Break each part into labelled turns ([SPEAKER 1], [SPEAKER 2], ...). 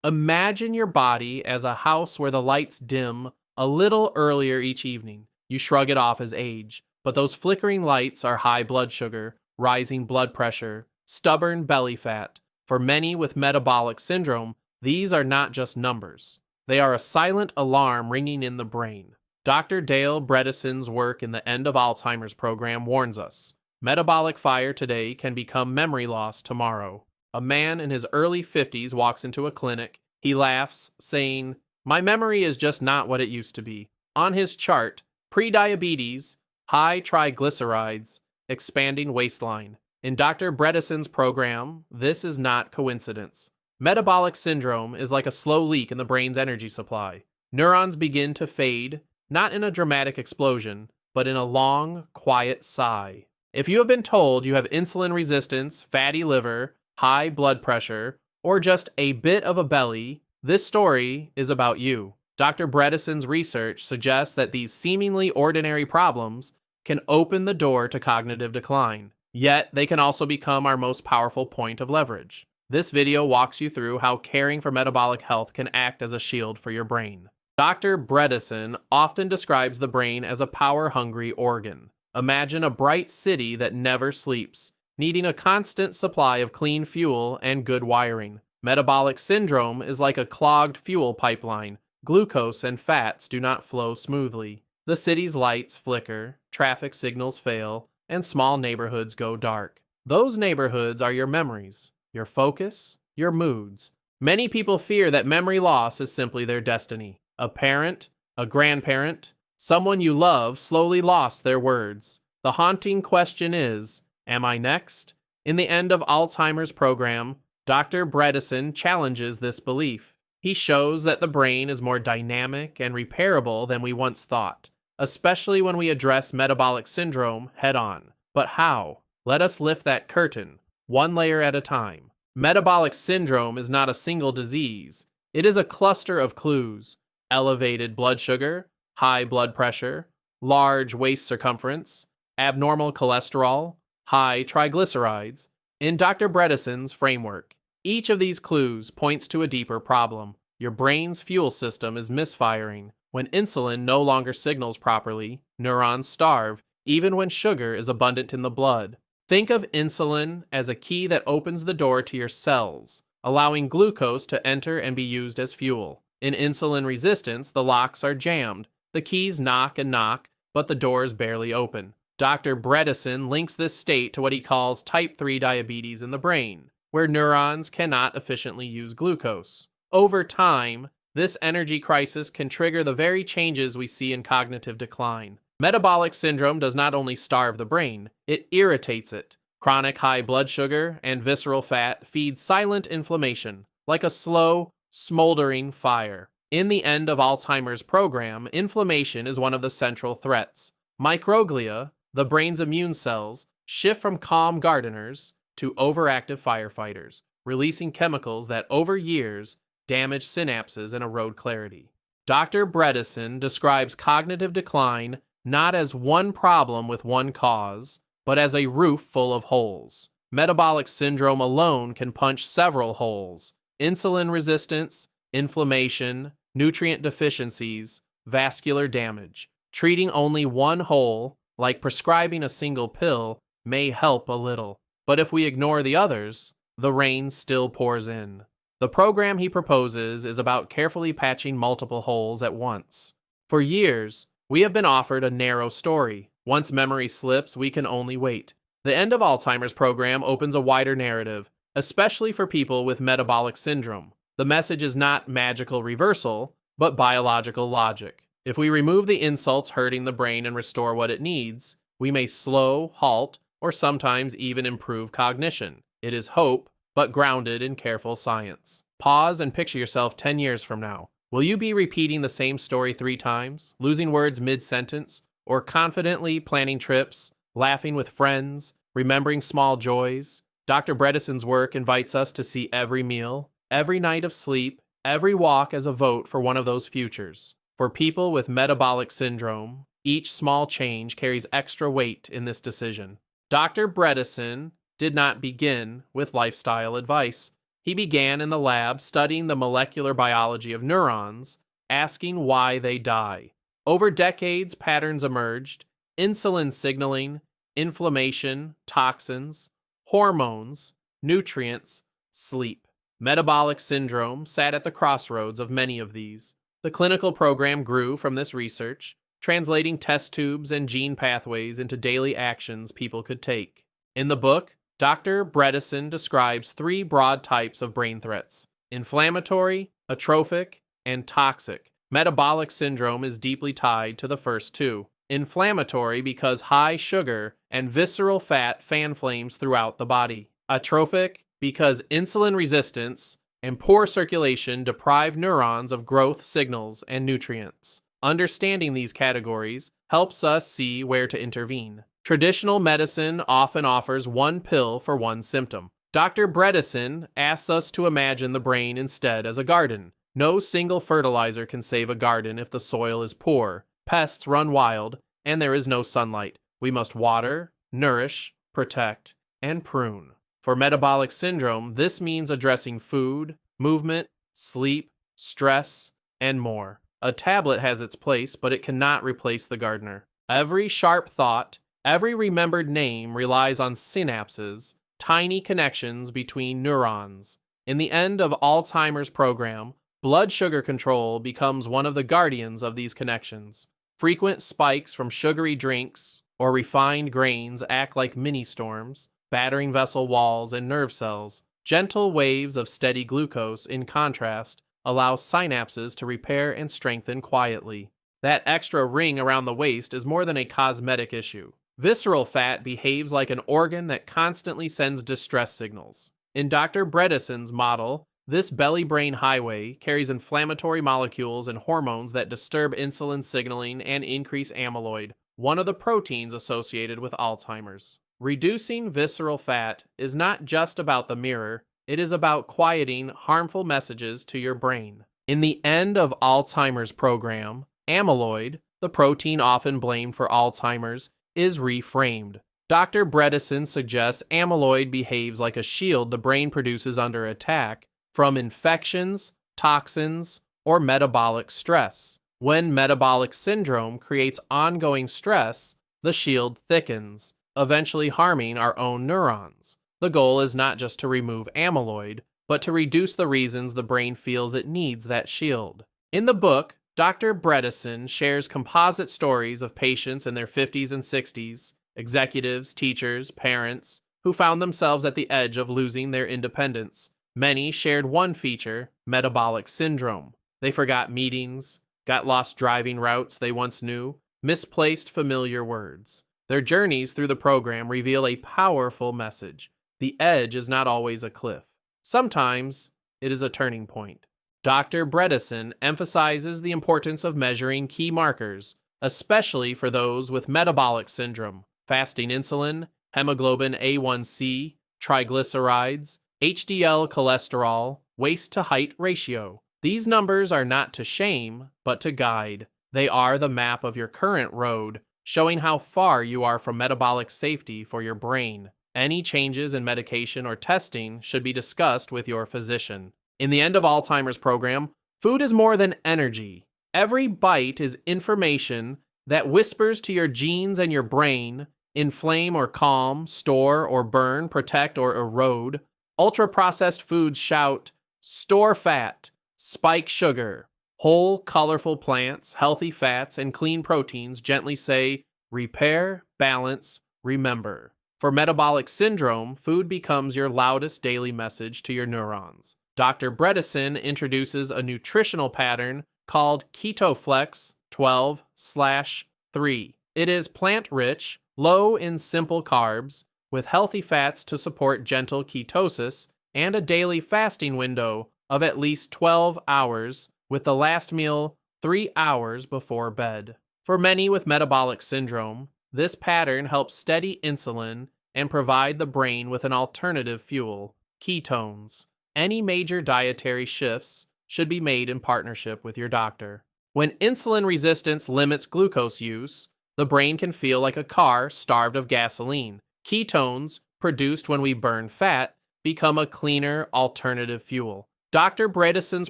[SPEAKER 1] Imagine your body as a house where the lights dim a little earlier each evening. You shrug it off as age, but those flickering lights are high blood sugar, rising blood pressure, stubborn belly fat. For many with metabolic syndrome, these are not just numbers. They are a silent alarm ringing in the brain. Dr. Dale Bredesen's work in the End of Alzheimer's program warns us. Metabolic fire today can become memory loss tomorrow. A man in his early 50s walks into a clinic. He laughs, saying, "My memory is just not what it used to be." On his chart, prediabetes, high triglycerides, expanding waistline. In Dr. Bredesen's program, this is not coincidence. Metabolic syndrome is like a slow leak in the brain's energy supply. Neurons begin to fade, not in a dramatic explosion, but in a long, quiet sigh. If you have been told you have insulin resistance, fatty liver, high blood pressure, or just a bit of a belly, this story is about you. Dr. Bredesen's research suggests that these seemingly ordinary problems can open the door to cognitive decline, yet they can also become our most powerful point of leverage. This video walks you through how caring for metabolic health can act as a shield for your brain. Dr. Bredesen often describes the brain as a power-hungry organ. Imagine a bright city that never sleeps, needing a constant supply of clean fuel and good wiring. Metabolic syndrome is like a clogged fuel pipeline. Glucose and fats do not flow smoothly. The city's lights flicker, traffic signals fail, and small neighborhoods go dark. Those neighborhoods are your memories, your focus, your moods. Many people fear that memory loss is simply their destiny. A parent, a grandparent, someone you love slowly lost their words. The haunting question is, am I next? In the End of Alzheimer's program, Dr. Bredesen challenges this belief. He shows that the brain is more dynamic and repairable than we once thought, especially when we address metabolic syndrome head-on. But how? Let us lift that curtain, one layer at a time. Metabolic syndrome is not a single disease. It is a cluster of clues: elevated blood sugar, high blood pressure, large waist circumference, abnormal cholesterol, high triglycerides. In Dr. Bredesen's framework, each of these clues points to a deeper problem. Your brain's fuel system is misfiring. When insulin no longer signals properly, neurons starve, even when sugar is abundant in the blood. Think of insulin as a key that opens the door to your cells, allowing glucose to enter and be used as fuel. In insulin resistance, the locks are jammed. The keys knock and knock, but the doors barely open. Dr. Bredesen links this state to what he calls type 3 diabetes in the brain, where neurons cannot efficiently use glucose. Over time, this energy crisis can trigger the very changes we see in cognitive decline. Metabolic syndrome does not only starve the brain, it irritates it. Chronic high blood sugar and visceral fat feed silent inflammation, like a slow, smoldering fire. In the End of Alzheimer's program, inflammation is one of the central threats. Microglia, the brain's immune cells, shift from calm gardeners to overactive firefighters, releasing chemicals that over years damage synapses and erode clarity. Dr. Bredesen describes cognitive decline not as one problem with one cause, but as a roof full of holes. Metabolic syndrome alone can punch several holes: insulin resistance, inflammation, nutrient deficiencies, vascular damage. Treating only one hole, like prescribing a single pill, may help a little. But if we ignore the others, the rain still pours in. The program he proposes is about carefully patching multiple holes at once. For years, we have been offered a narrow story. Once memory slips, we can only wait. The End of Alzheimer's program opens a wider narrative, especially for people with metabolic syndrome. The message is not magical reversal, but biological logic. If we remove the insults hurting the brain and restore what it needs, we may slow, halt, or sometimes even improve cognition. It is hope, but grounded in careful science. Pause and picture yourself 10 years from now. Will you be repeating the same story 3 times, losing words mid-sentence, or confidently planning trips, laughing with friends, remembering small joys? Dr. Bredesen's work invites us to see every meal, every night of sleep, every walk as a vote for one of those futures. For people with metabolic syndrome, each small change carries extra weight in this decision. Dr. Bredesen did not begin with lifestyle advice. He began in the lab studying the molecular biology of neurons, asking why they die. Over decades, patterns emerged: insulin signaling, inflammation, toxins, hormones, nutrients, sleep. Metabolic syndrome sat at the crossroads of many of these. The clinical program grew from this research, translating test tubes and gene pathways into daily actions people could take. In the book, Dr. Bredesen describes 3 broad types of brain threats: inflammatory, atrophic, and toxic. Metabolic syndrome is deeply tied to the first 2. Inflammatory because high sugar and visceral fat fan flames throughout the body. Atrophic because insulin resistance and poor circulation deprive neurons of growth signals and nutrients. Understanding these categories helps us see where to intervene. Traditional medicine often offers one pill for one symptom. Dr. Bredesen asks us to imagine the brain instead as a garden. No single fertilizer can save a garden if the soil is poor, pests run wild, and there is no sunlight. We must water, nourish, protect, and prune. For metabolic syndrome, this means addressing food, movement, sleep, stress, and more. A tablet has its place, but it cannot replace the gardener. Every sharp thought, every remembered name relies on synapses, tiny connections between neurons. In the end of Alzheimer's program, blood sugar control becomes one of the guardians of these connections. Frequent spikes from sugary drinks or refined grains act like mini-storms, battering vessel walls and nerve cells. Gentle waves of steady glucose, in contrast, allow synapses to repair and strengthen quietly. That extra ring around the waist is more than a cosmetic issue. Visceral fat behaves like an organ that constantly sends distress signals. In Dr. Bredesen's model, this belly-brain highway carries inflammatory molecules and hormones that disturb insulin signaling and increase amyloid, one of the proteins associated with Alzheimer's. Reducing visceral fat is not just about the mirror, it is about quieting harmful messages to your brain. In the end of Alzheimer's program, amyloid, the protein often blamed for Alzheimer's, is reframed. Dr. Bredesen suggests amyloid behaves like a shield the brain produces under attack from infections, toxins, or metabolic stress. When metabolic syndrome creates ongoing stress, the shield thickens, eventually harming our own neurons. The goal is not just to remove amyloid, but to reduce the reasons the brain feels it needs that shield. In the book, Dr. Bredesen shares composite stories of patients in their 50s and 60s, executives, teachers, parents, who found themselves at the edge of losing their independence. Many shared one feature: metabolic syndrome. They forgot meetings, got lost driving routes they once knew, misplaced familiar words. Their journeys through the program reveal a powerful message. The edge is not always a cliff. Sometimes it is a turning point. Dr. Bredesen emphasizes the importance of measuring key markers, especially for those with metabolic syndrome: fasting insulin, hemoglobin A1C, triglycerides, HDL cholesterol, waist-to-height ratio. These numbers are not to shame, but to guide. They are the map of your current road, showing how far you are from metabolic safety for your brain. Any changes in medication or testing should be discussed with your physician. In the end of Alzheimer's program, food is more than energy. Every bite is information that whispers to your genes and your brain: inflame or calm, store or burn, protect or erode. Ultra-processed foods shout, store fat, spike sugar. Whole, colorful plants, healthy fats, and clean proteins gently say, repair, balance, remember. For metabolic syndrome, food becomes your loudest daily message to your neurons. Dr. Bredesen introduces a nutritional pattern called KetoFlex 12/3. It is plant-rich, low in simple carbs, with healthy fats to support gentle ketosis, and a daily fasting window of at least 12 hours, with the last meal 3 hours before bed. For many with metabolic syndrome, this pattern helps steady insulin and provide the brain with an alternative fuel: ketones. Any major dietary shifts should be made in partnership with your doctor. When insulin resistance limits glucose use, the brain can feel like a car starved of gasoline. Ketones, produced when we burn fat, become a cleaner alternative fuel. Dr. Bredesen's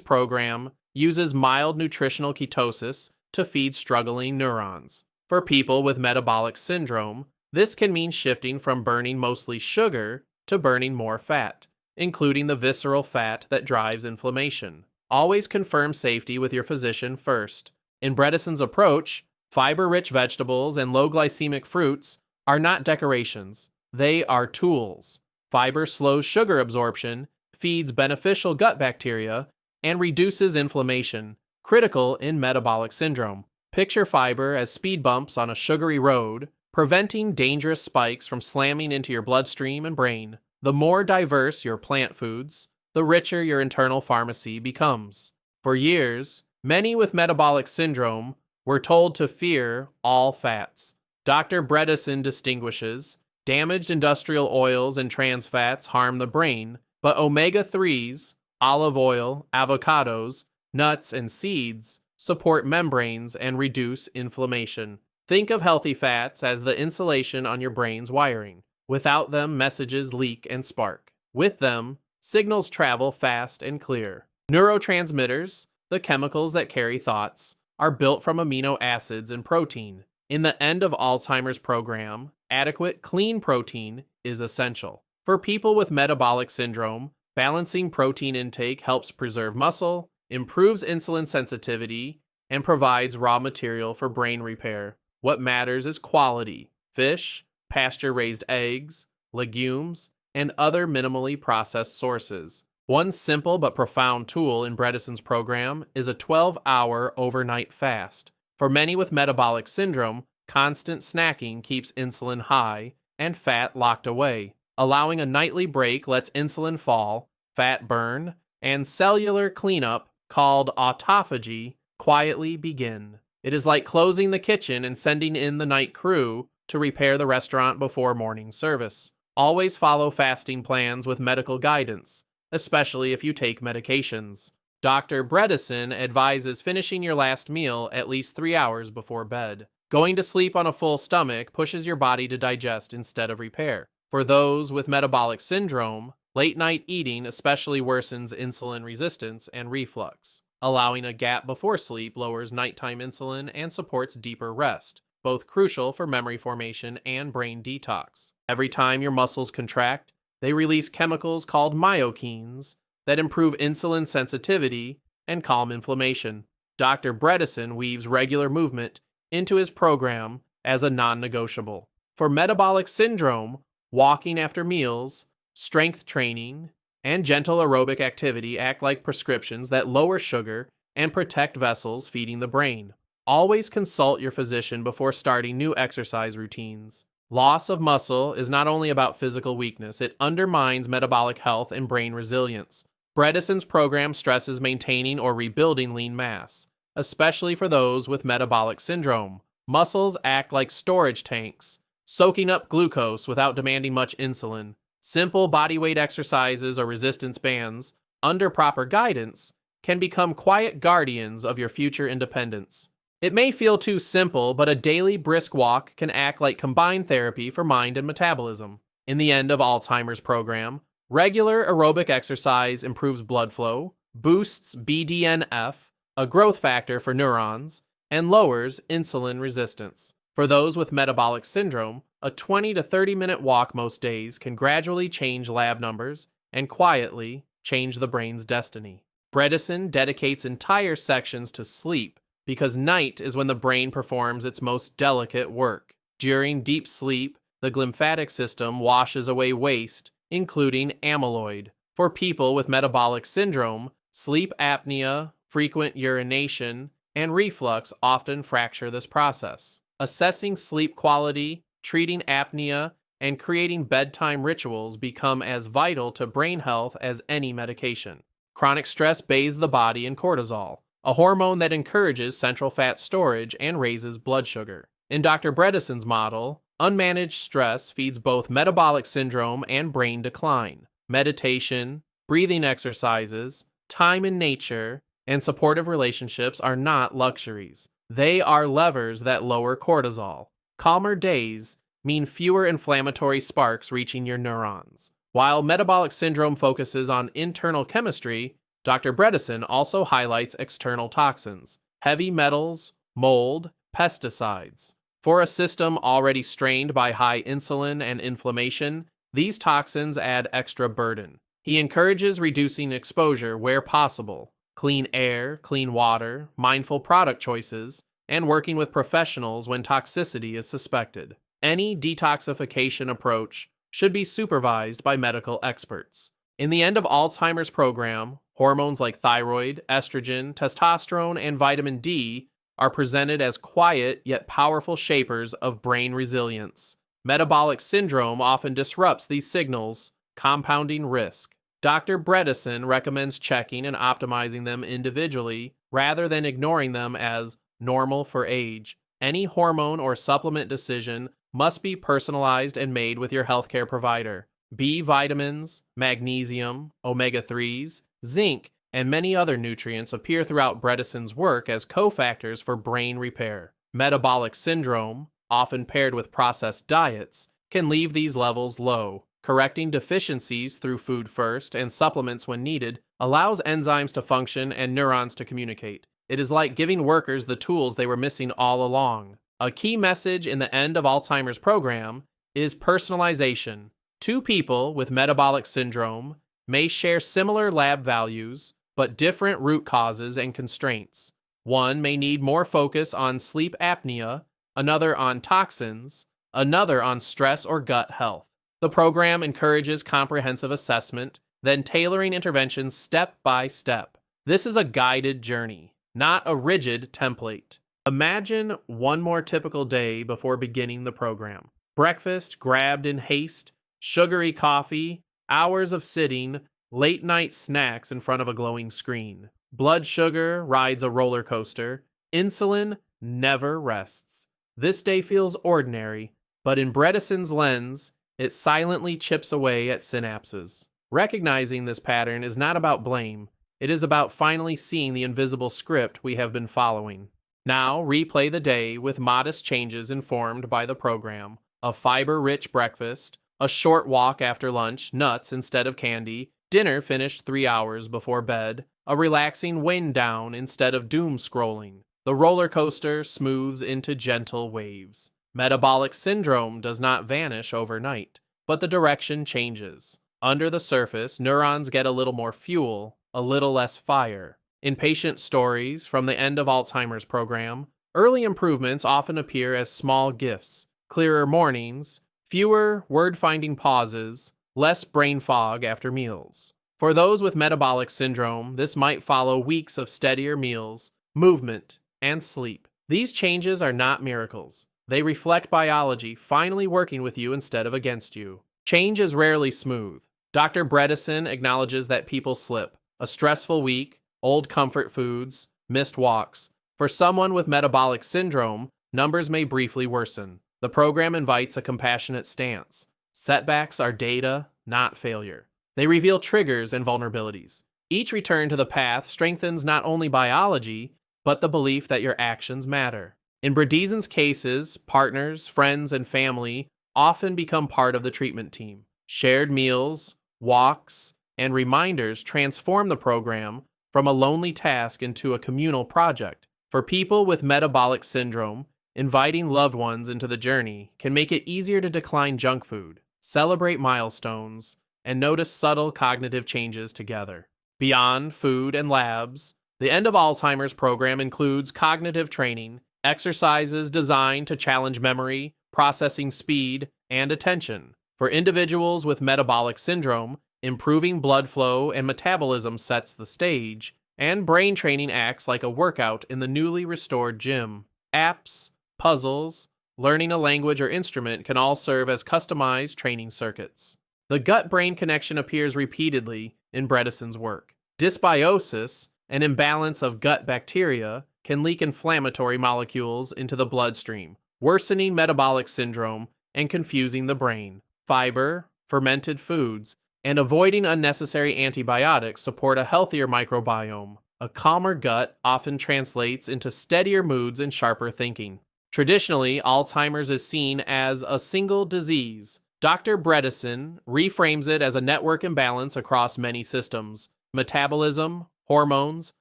[SPEAKER 1] program uses mild nutritional ketosis to feed struggling neurons. For people with metabolic syndrome, this can mean shifting from burning mostly sugar to burning more fat, including the visceral fat that drives inflammation. Always confirm safety with your physician first. In Bredesen's approach, fiber-rich vegetables and low-glycemic fruits are not decorations. They are tools. Fiber slows sugar absorption, feeds beneficial gut bacteria, and reduces inflammation, critical in metabolic syndrome. Picture fiber as speed bumps on a sugary road, preventing dangerous spikes from slamming into your bloodstream and brain. The more diverse your plant foods, the richer your internal pharmacy becomes. For years, many with metabolic syndrome were told to fear all fats. Dr. Bredesen distinguishes damaged industrial oils and trans fats harm the brain, but omega-3s, olive oil, avocados, nuts, and seeds support membranes and reduce inflammation. Think of healthy fats as the insulation on your brain's wiring. Without them, messages leak and spark. With them, signals travel fast and clear. Neurotransmitters, the chemicals that carry thoughts, are built from amino acids and protein. In the end of Alzheimer's program, adequate clean protein is essential. For people with metabolic syndrome, balancing protein intake helps preserve muscle, improves insulin sensitivity, and provides raw material for brain repair. What matters is quality: fish, pasture-raised eggs, legumes, and other minimally processed sources. One simple but profound tool in Bredesen's program is a 12-hour overnight fast. For many with metabolic syndrome, constant snacking keeps insulin high and fat locked away. Allowing a nightly break lets insulin fall, fat burn, and cellular cleanup, called autophagy, quietly begin. It is like closing the kitchen and sending in the night crew to repair the restaurant before morning service. Always follow fasting plans with medical guidance, especially if you take medications. Dr. Bredesen advises finishing your last meal at least 3 hours before bed. Going to sleep on a full stomach pushes your body to digest instead of repair. For those with metabolic syndrome, late-night eating especially worsens insulin resistance and reflux. Allowing a gap before sleep lowers nighttime insulin and supports deeper rest, both crucial for memory formation and brain detox. Every time your muscles contract, they release chemicals called myokines that improve insulin sensitivity and calm inflammation. Dr. Bredesen weaves regular movement into his program as a non-negotiable. For metabolic syndrome, walking after meals, strength training, and gentle aerobic activity act like prescriptions that lower sugar and protect vessels feeding the brain. Always consult your physician before starting new exercise routines. Loss of muscle is not only about physical weakness, it undermines metabolic health and brain resilience. Bredesen's program stresses maintaining or rebuilding lean mass, especially for those with metabolic syndrome. Muscles act like storage tanks, soaking up glucose without demanding much insulin. Simple bodyweight exercises or resistance bands, under proper guidance, can become quiet guardians of your future independence. It may feel too simple, but a daily brisk walk can act like combined therapy for mind and metabolism. In the end of Alzheimer's program, regular aerobic exercise improves blood flow, boosts BDNF, a growth factor for neurons, and lowers insulin resistance. For those with metabolic syndrome, a 20 to 30 minute walk most days can gradually change lab numbers and quietly change the brain's destiny. Bredesen dedicates entire sections to sleep because night is when the brain performs its most delicate work. During deep sleep, the glymphatic system washes away waste, including amyloid. For people with metabolic syndrome, sleep apnea, frequent urination, and reflux often fracture this process. Assessing sleep quality, treating apnea, and creating bedtime rituals become as vital to brain health as any medication. Chronic stress bathes the body in cortisol, a hormone that encourages central fat storage and raises blood sugar. In Dr. Bredesen's model, unmanaged stress feeds both metabolic syndrome and brain decline. Meditation, breathing exercises, time in nature, and supportive relationships are not luxuries. They are levers that lower cortisol. Calmer days mean fewer inflammatory sparks reaching your neurons, While metabolic syndrome focuses on internal chemistry, Dr. Bredesen also highlights external toxins, heavy metals, mold, pesticides. For a system already strained by high insulin and inflammation, these toxins add extra burden. He encourages reducing exposure where possible, clean air, clean water, mindful product choices, and working with professionals when toxicity is suspected. Any detoxification approach should be supervised by medical experts. In the end of Alzheimer's program, hormones like thyroid, estrogen, testosterone, and vitamin D are presented as quiet yet powerful shapers of brain resilience. Metabolic syndrome often disrupts these signals, compounding risk. Dr. Bredesen recommends checking and optimizing them individually rather than ignoring them as normal for age. Any hormone or supplement decision must be personalized and made with your healthcare provider. B vitamins, magnesium, omega-3s, zinc, and many other nutrients appear throughout Bredesen's work as cofactors for brain repair. Metabolic syndrome, often paired with processed diets, can leave these levels low. Correcting deficiencies through food first and supplements when needed allows enzymes to function and neurons to communicate. It is like giving workers the tools they were missing all along. A key message in the end of Alzheimer's program is personalization. Two people with metabolic syndrome may share similar lab values, but different root causes and constraints. One may need more focus on sleep apnea, another on toxins, another on stress or gut health. The program encourages comprehensive assessment, then tailoring interventions step by step. This is a guided journey, not a rigid template. Imagine one more typical day before beginning the program. Breakfast grabbed in haste, sugary coffee, hours of sitting, late-night snacks in front of a glowing screen. Blood sugar rides a roller coaster. Insulin never rests. This day feels ordinary, but in Bredesen's lens, it silently chips away at synapses. Recognizing this pattern is not about blame. It is about finally seeing the invisible script we have been following. Now, replay the day with modest changes informed by the program. A fiber-rich breakfast, a short walk after lunch, nuts instead of candy, dinner finished 3 hours before bed, a relaxing wind down instead of doom scrolling. The roller coaster smooths into gentle waves. Metabolic syndrome does not vanish overnight, but the direction changes. Under the surface, neurons get a little more fuel, a little less fire. In patient stories from the end of Alzheimer's program, early improvements often appear as small gifts: clearer mornings, fewer word-finding pauses, less brain fog after meals. For those with metabolic syndrome, this might follow weeks of steadier meals, movement, and sleep. These changes are not miracles. They reflect biology finally working with you instead of against you. Change is rarely smooth. Dr. Bredesen acknowledges that people slip. A stressful week, old comfort foods, missed walks. For someone with metabolic syndrome, numbers may briefly worsen. The program invites a compassionate stance. Setbacks are data, not failure. They reveal triggers and vulnerabilities. Each return to the path strengthens not only biology, but the belief that your actions matter. In Bredesen's cases, partners, friends, and family often become part of the treatment team. Shared meals, walks, and reminders transform the program from a lonely task into a communal project. For people with metabolic syndrome, inviting loved ones into the journey can make it easier to decline junk food, celebrate milestones, and notice subtle cognitive changes together. Beyond food and labs, the end of Alzheimer's program includes cognitive training, exercises designed to challenge memory, processing speed, and attention. For individuals with metabolic syndrome, improving blood flow and metabolism sets the stage, and brain training acts like a workout in the newly restored gym. Apps, puzzles, learning a language or instrument can all serve as customized training circuits. The gut-brain connection appears repeatedly in Bredesen's work. Dysbiosis, an imbalance of gut bacteria, can leak inflammatory molecules into the bloodstream, worsening metabolic syndrome and confusing the brain. Fiber, fermented foods, and avoiding unnecessary antibiotics support a healthier microbiome. A calmer gut often translates into steadier moods and sharper thinking. Traditionally, Alzheimer's is seen as a single disease, Dr. Bredesen reframes it as a network imbalance across many systems: metabolism, hormones,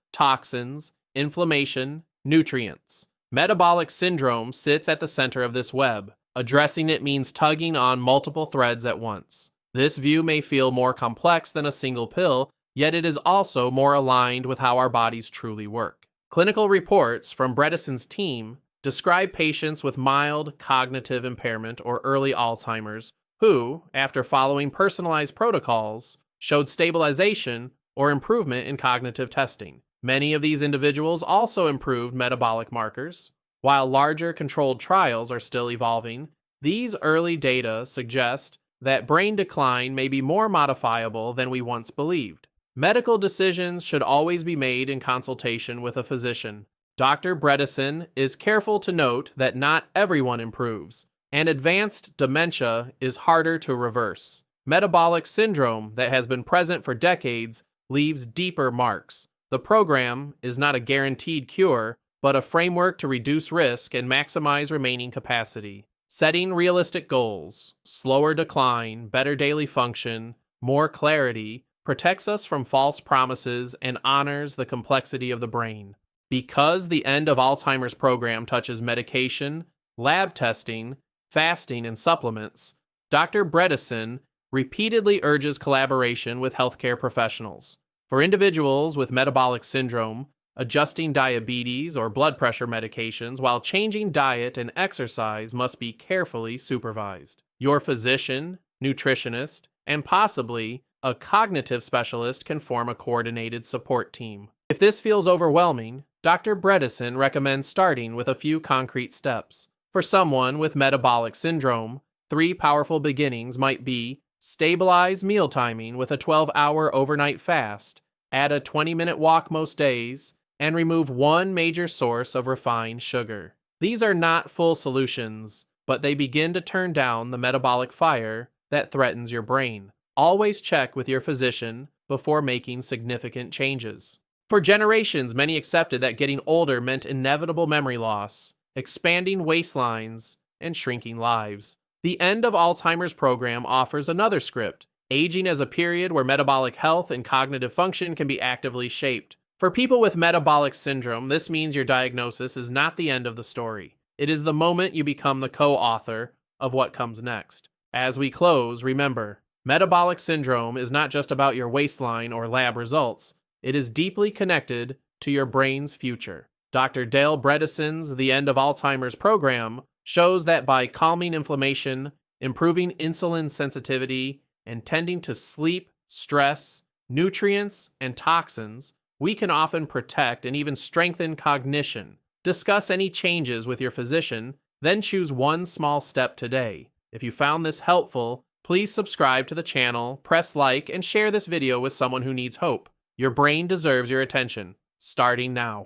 [SPEAKER 1] toxins, inflammation, nutrients. Metabolic syndrome sits at the center of this web. Addressing it means tugging on multiple threads at once. This view may feel more complex than a single pill, yet it is also more aligned with how our bodies truly work. Clinical reports from Bredesen's team describe patients with mild cognitive impairment or early Alzheimer's who, after following personalized protocols, showed stabilization or improvement in cognitive testing. Many of these individuals also improved metabolic markers. While larger controlled trials are still evolving, these early data suggest that brain decline may be more modifiable than we once believed. Medical decisions should always be made in consultation with a physician. Dr. Bredesen is careful to note that not everyone improves, and advanced dementia is harder to reverse. Metabolic syndrome that has been present for decades leaves deeper marks. The program is not a guaranteed cure, but a framework to reduce risk and maximize remaining capacity. Setting realistic goals, slower decline, better daily function, more clarity, protects us from false promises and honors the complexity of the brain. Because the end of Alzheimer's program touches medication, lab testing, fasting, and supplements, Dr. Bredesen repeatedly urges collaboration with healthcare professionals. For individuals with metabolic syndrome, adjusting diabetes or blood pressure medications while changing diet and exercise must be carefully supervised. Your physician, nutritionist, and possibly a cognitive specialist can form a coordinated support team. If this feels overwhelming, Dr. Bredesen recommends starting with a few concrete steps. For someone with metabolic syndrome, 3 powerful beginnings might be: stabilize meal timing with a 12-hour overnight fast, add a 20-minute walk most days, and remove one major source of refined sugar. These are not full solutions, but they begin to turn down the metabolic fire that threatens your brain. Always check with your physician before making significant changes. For generations, many accepted that getting older meant inevitable memory loss, expanding waistlines, and shrinking lives. The end of Alzheimer's program offers another script: aging as a period where metabolic health and cognitive function can be actively shaped. For people with metabolic syndrome, this means your diagnosis is not the end of the story. It is the moment you become the co-author of what comes next. As we close, remember, metabolic syndrome is not just about your waistline or lab results. It is deeply connected to your brain's future. Dr. Dale Bredesen's The End of Alzheimer's program shows that by calming inflammation, improving insulin sensitivity, and tending to sleep, stress, nutrients, and toxins, we can often protect and even strengthen cognition. Discuss any changes with your physician, then choose one small step today. If you found this helpful, please subscribe to the channel, press like, and share this video with someone who needs hope. Your brain deserves your attention, starting now.